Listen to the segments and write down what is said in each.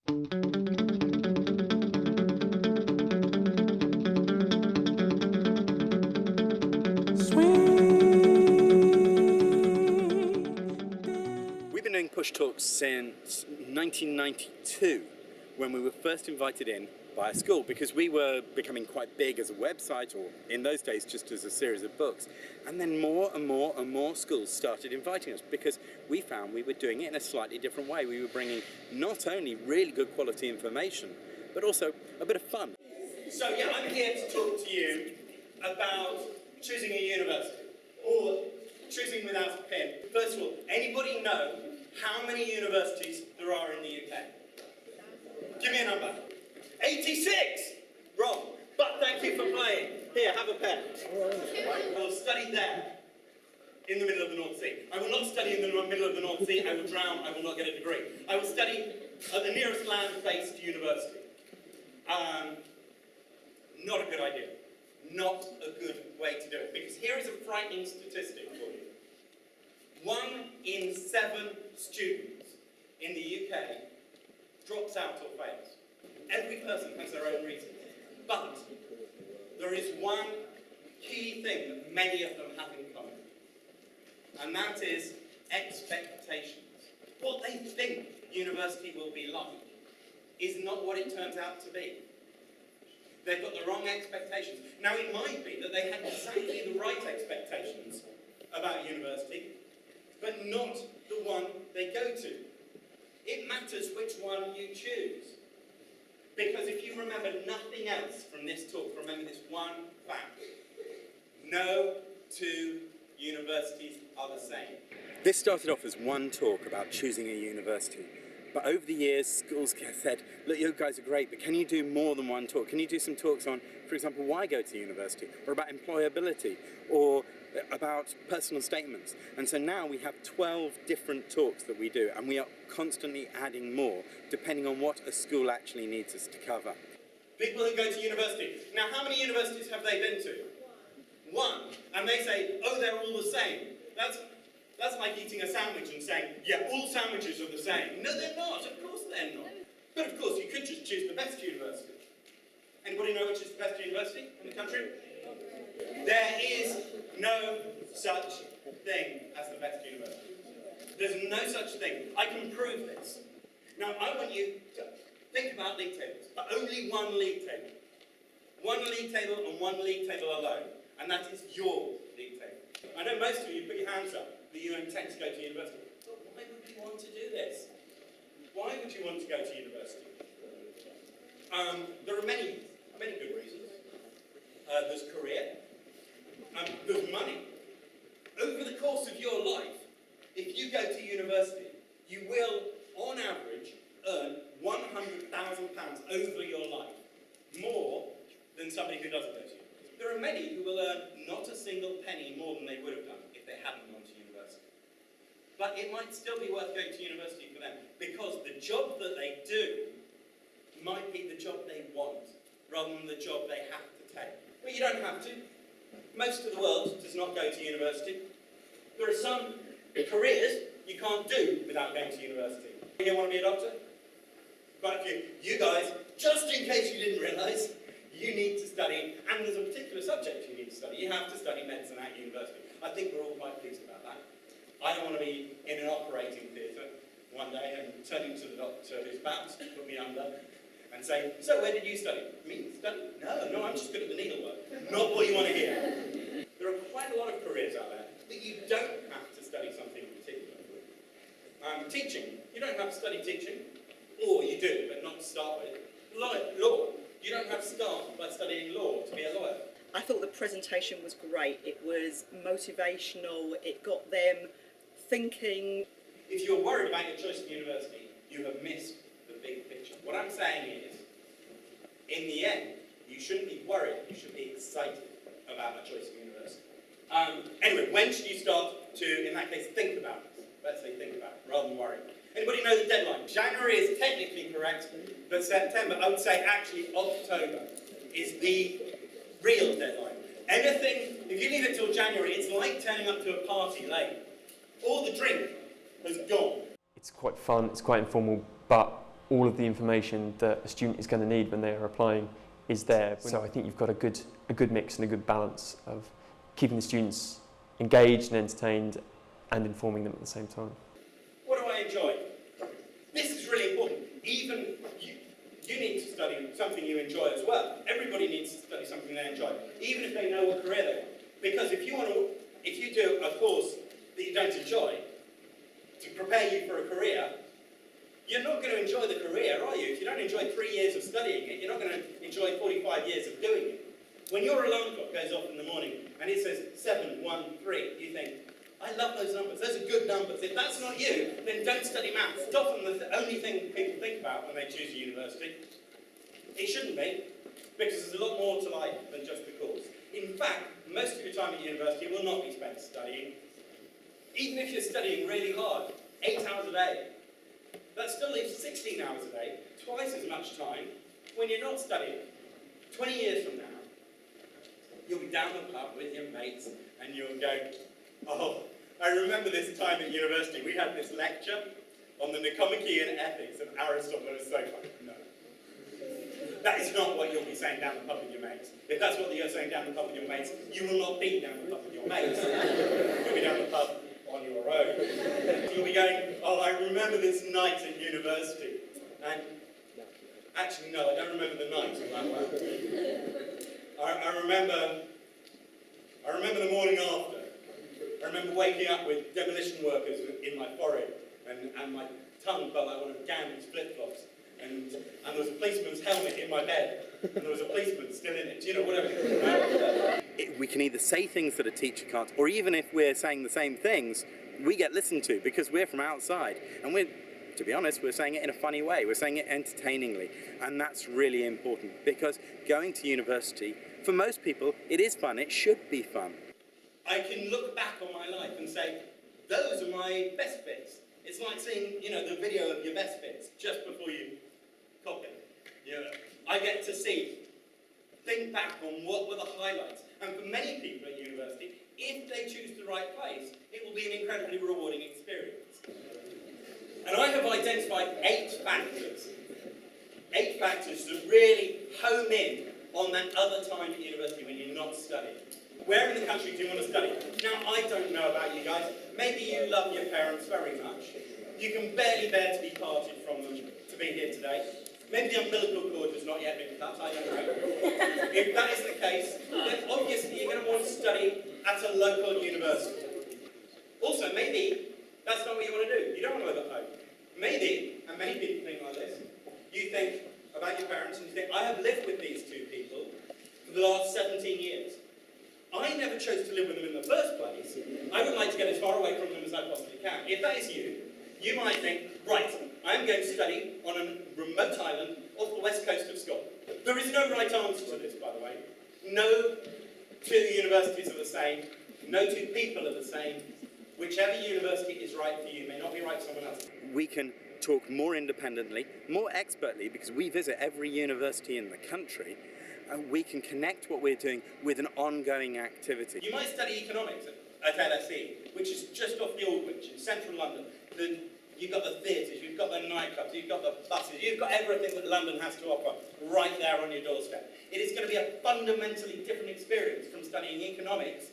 We've been doing Push Talks since 1992, when we were first invited in by a school, because we were becoming quite big as a website, or in those days just as a series of books. And then more and more and more schools started inviting us, because we found we were doing it in a slightly different way. We were bringing not only really good quality information, but also a bit of fun. So yeah, I'm here to talk to you about choosing a university, or choosing without a pin. First of all, anybody know how many universities there are in the UK? Give me a number. 86! Wrong. But thank you for playing. Here, have a pen. I will study there, in the middle of the North Sea. I will not study in the middle of the North Sea. I will drown. I will not get a degree. I will study at the nearest land-based university. Not a good idea. Not a good way to do it. Because here is a frightening statistic for you. 1 in 7 students in the UK drops out or fails. Every person has their own reasons. But there is one key thing that many of them have in common. And that is expectations. What they think university will be like is not what it turns out to be. They've got the wrong expectations. Now, it might be that they had exactly the right expectations about university, but not the one they go to. It matters which one you choose. Because if you remember nothing else from this talk, remember this one fact. No two universities are the same. This started off as one talk about choosing a university. But over the years, schools have said, look, you guys are great, but can you do more than one talk? Can you do some talks on, for example, why go to university? Or about employability? Or about personal statements? And so now we have 12 different talks that we do, and we are constantly adding more, depending on what a school actually needs us to cover. People who go to university. Now, how many universities have they been to? One. And they say, oh, they're all the same. That's like eating a sandwich and saying, yeah, all sandwiches are the same. No, they're not. Of course they're not. But of course, you could just choose the best university. Anybody know which is the best university in the country? There is no such thing as the best university. There's no such thing. I can prove this. Now, I want you to think about league tables, but only one league table. One league table and one league table alone. And that is your league table. I know most of you put your hands up that you intend to go to university. But why would you want to do this? Why would you want to go to university? There are many good reasons. There's career. There's money. Over the course of your life, if you go to university, you will, on average, earn £100,000 over your life. More than somebody who doesn't go to university. There are many who will earn not a single penny more than they would have done if they hadn't gone to university. But it might still be worth going to university for them, because the job that they do might be the job they want, rather than the job they have to take. But you don't have to. Most of the world does not go to university. There are some careers you can't do without going to university. You want to be a doctor? Quite a few. You guys, just in case you didn't realise, you need to study, and there's a particular subject you need to study. You have to study medicine at university. I think we're all quite pleased about that. I don't want to be in an operating theatre one day and turning to the doctor who's about to put me under and saying, so where did you study? Me? Study? No, I'm just good at the needlework. Not what you want to hear. There are quite a lot of careers out there that you don't have to study something particular. Teaching. You don't have to study teaching. Or you do, but not to start with. Law. You don't have to start by studying law to be a lawyer. I thought the presentation was great. It was motivational. It got them thinking. If you're worried about your choice of university, you have missed the big picture. What I'm saying is, in the end, you shouldn't be worried. You should be excited about a choice of university. Anyway, when should you start to, in that case, think about it? Let's say think about it, rather than worry. Anybody know the deadline? January is technically correct, but September, I would say actually October is the real deadline. Anything, if you leave it till January, it's like turning up to a party late. All the drink has gone. It's quite fun, it's quite informal, but all of the information that a student is going to need when they are applying is there. So I think you've got a good mix and a good balance of keeping the students engaged and entertained and informing them at the same time. What do I enjoy? This is really important. Even you need to study something you enjoy as well. Everybody needs to study something they enjoy, even if they know what career they want. Because if you do a course that you don't enjoy to prepare you for a career, you're not going to enjoy the career, are you? If you don't enjoy 3 years of studying it, you're not going to enjoy 45 years of doing it. When your alarm clock goes off in the morning and it says 7, 1, 3, you think, I love those numbers. Those are good numbers. If that's not you, then don't study maths. It's often the only thing people think about when they choose a university. It shouldn't be, because there's a lot more to life than just the course. In fact, most of your time at university will not be spent studying. Even if you're studying really hard, 8 hours a day, that still leaves 16 hours a day, twice as much time when you're not studying. 20 years from now, you'll be down the pub with your mates and you'll go, oh, I remember this time at university, we had this lecture on the Nicomachean ethics of Aristotle. It was so fun. No. That is not what you'll be saying down the pub with your mates. If that's what you're saying down the pub with your mates, you will not be down the pub with your mates. You'll be down the pub on your own. You'll be going, oh, I remember this night at university. And actually, no, I don't remember the night on that one. I remember the morning after. I remember waking up with demolition workers in my forehead, and my tongue felt like one of Gandhi's flip-flops. And there was a policeman's helmet in my bed, and there was a policeman still in it, you know, whatever. We can either say things that a teacher can't, or even if we're saying the same things, we get listened to because we're from outside. And to be honest, we're saying it in a funny way. We're saying it entertainingly. And that's really important, because going to university, for most people, it is fun. It should be fun. I can look back on my life and say, those are my best bits. It's like seeing, you know, the video of your best bits just before you copy it. You know, I get to think back on what were the highlights. And for many people at university, if they choose the right place, it will be an incredibly rewarding experience. And I have identified 8 factors. 8 factors that really home in on that other time at university when you're not studying. Where in the country do you want to study? Now, I don't know about you guys. Maybe you love your parents very much. You can barely bear to be parted from them to be here today. Maybe the umbilical cord has not yet been cut, I don't know. If that is the case, then obviously you're going to want to study at a local university. Also, maybe that's not what you want to do. You don't want to live at home. Maybe, and many people think like this, you think about your parents and you think, I have lived with these 2 people for the last 17 years. I never chose to live with them in the first place. I would like to get as far away from them as I possibly can. If that is you, you might think, right, I'm going to study on a remote island off the west coast of Scotland. There is no right answer to this, by the way. No 2 universities are the same. No 2 people are the same. Whichever university is right for you may not be right for someone else. We can talk more independently, more expertly, because we visit every university in the country, and we can connect what we're doing with an ongoing activity. You might study economics at LSE, which is just off the Aldwych in central London. You've got the theatres, you've got the nightclubs, you've got the buses, you've got everything that London has to offer right there on your doorstep. It is going to be a fundamentally different experience from studying economics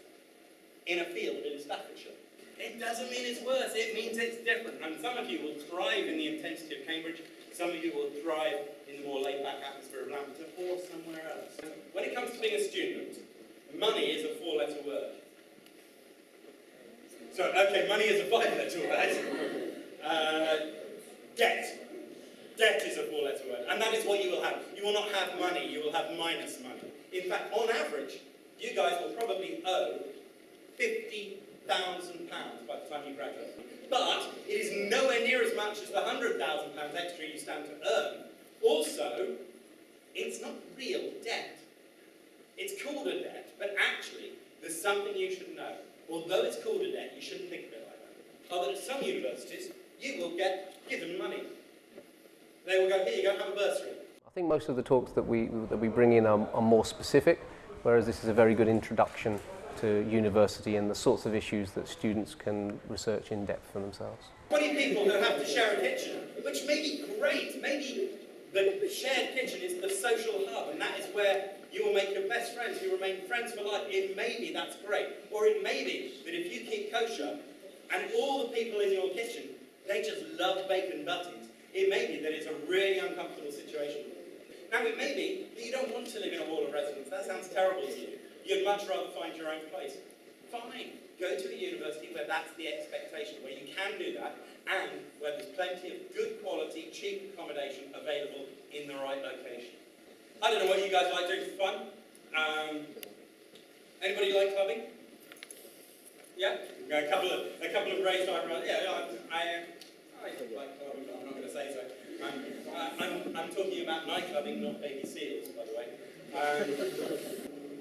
in a field in Staffordshire. It doesn't mean it's worse, it means it's different. And some of you will thrive in the intensity of Cambridge, some of you will thrive in the more laid-back atmosphere of Lamberton, or somewhere else. When it comes to being a student, money is a 4-letter word. So, okay, money is a 5-letter word. Debt. Debt is a 4-letter word, and that is what you will have. You will not have money, you will have minus money. In fact, on average, you guys will probably owe £50,000 by the time you graduate. But it is nowhere near as much as the £100,000 extra you stand to earn. Also, it's not real debt. It's called a debt, but actually, there's something you should know. Although it's called a debt, you shouldn't think of it like that. Although at some universities, you will get given money. They will go, here you go, have a bursary. I think most of the talks that we bring in are more specific, whereas this is a very good introduction to university and the sorts of issues that students can research in depth for themselves. 20 people who have to share a kitchen which may be great. Maybe the shared kitchen is the social hub, and that is where you will make your best friends, you remain friends for life. It may be that's great. Or it may be that if you keep kosher, and all the people in your kitchen, they just love bacon butties, it may be that it's a really uncomfortable situation. Now, it may be that you don't want to live in a hall of residence. That sounds terrible to you. You'd much rather find your own place. Fine. Go to a university where that's the expectation, where you can do that, and where there's plenty of good quality, cheap accommodation available in the right location. I don't know what you guys like doing for fun. Anybody like clubbing? Yeah? A couple of raised eyebrows. Yeah, I like clubbing, but I'm not going to say so. I'm talking about night clubbing, not baby seals, by the way.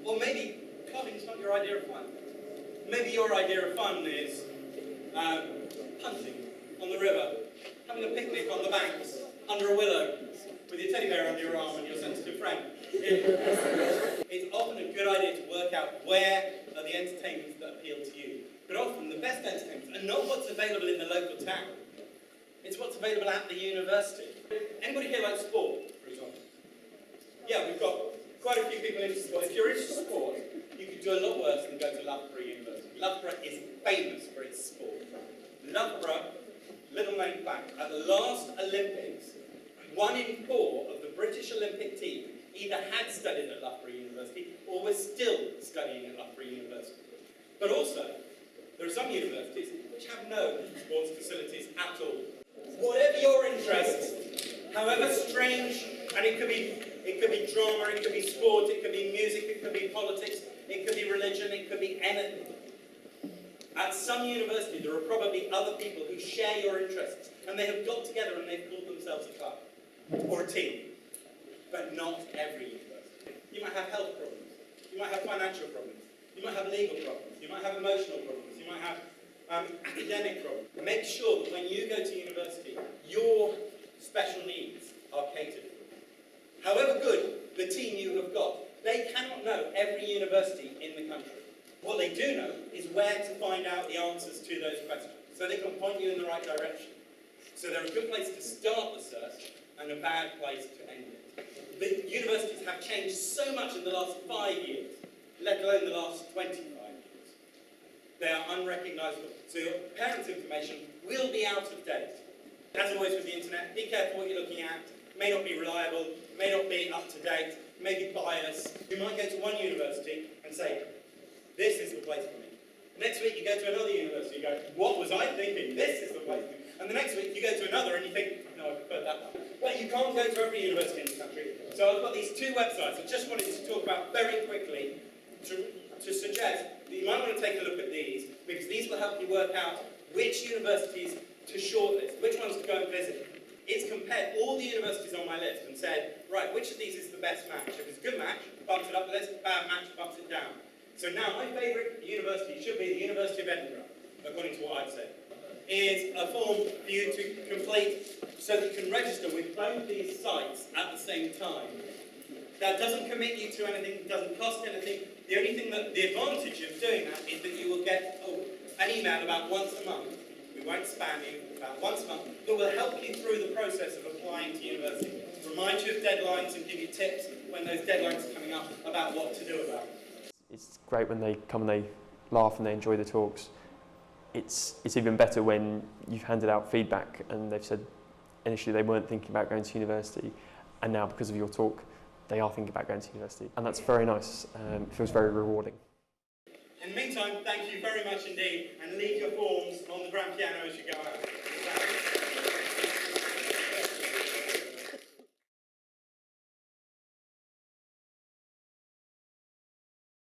Or maybe clubbing's not your idea of fun. Maybe your idea of fun is hunting on the river, having a picnic on the banks, under a willow, with your teddy bear under your arm and your sensitive friend. It's often a good idea to work out where are the entertainments that appeal to you. But often the best entertainments are not what's available in the local town. It's what's available at the university. Anybody here like sport, for example? Yeah, we've got quite a few people into sport. If you're into sport, you could do a lot worse than go to Loughborough University. Loughborough is famous for its sport. Loughborough, little known fact, at the last Olympics, 1 in 4 of the British Olympic team either had studied at Loughborough University or were still studying at Loughborough University. But also, there are some universities which have no sports facilities at all. Whatever your interests, however strange, and it could be drama, it could be sport, it could be music, it could be politics, it could be religion, it could be anything. At some university, there are probably other people who share your interests, and they have got together and they've called themselves a club, or a team. But not every university. You might have health problems, you might have financial problems, you might have legal problems, you might have emotional problems, you might have academic problems. Make sure that when you go to university, your special needs are catered for. However good the team you have got, they cannot know every university in the country. What they do know is where to find out the answers to those questions, so they can point you in the right direction. So they're a good place to start the search and a bad place to end it. The universities have changed so much in the last 5 years, let alone the last 25 years. They are unrecognisable. So your parents' information will be out of date. As always with the internet, be careful what you're looking at. May not be reliable, may not be up to date, may be biased. You might go to one university and say, this is the place for me. Next week you go to another university, you go, what was I thinking? This is the place for me. And the next week you go to another and you think, no, I prefer that one. But you can't go to every university in the country. So I've got these 2 websites I just wanted to talk about very quickly to suggest that you might want to take a look at these, because these will help you work out which universities to shortlist, which ones to go and visit. It's compared all the universities on my list and said, right, which of these is the best match? If it's a good match, bumps it up the list, bad match, bumps it down. So now my favourite university should be the University of Edinburgh, according to what I've said. Is a form for you to complete so that you can register with both these sites at the same time. That doesn't commit you to anything, doesn't cost anything. The only thing that, the advantage of doing that is that you will get an email about once a month. We won't spam you, about once a month, that will help you through the process of applying to university. Remind you of deadlines and give you tips when those deadlines are coming up about what to do about it. It's great when they come and they laugh and they enjoy the talks. It's even better when you've handed out feedback and they've said initially they weren't thinking about going to university, and now because of your talk they are thinking about going to university, and that's very nice. It feels very rewarding. In the meantime, thank you very much indeed, and leave your forms on the grand piano as you go out.